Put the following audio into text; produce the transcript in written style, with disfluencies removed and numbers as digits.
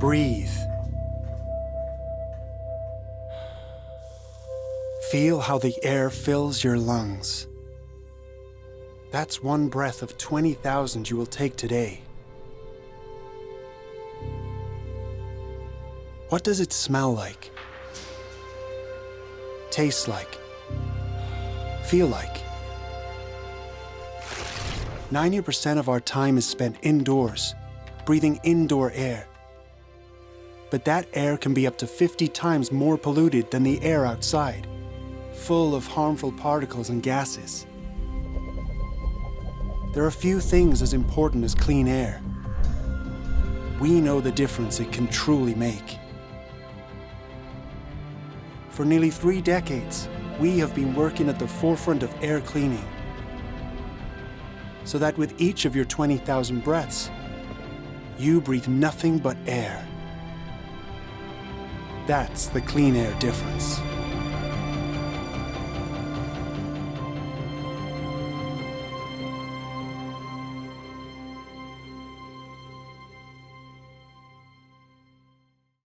Breathe. Feel how the air fills your lungs. That's one breath of 20,000 you will take today. What does it smell like? Taste like? Feel like? 90% of our time is spent indoors, breathing indoor air. But that air can be up to 50 times more polluted than the air outside, full of harmful particles and gases. There are few things as important as clean air. We know the difference it can truly make. For nearly 3 decades, we have been working at the forefront of air cleaning, so that with each of your 20,000 breaths, you breathe nothing but air. That's the clean air difference.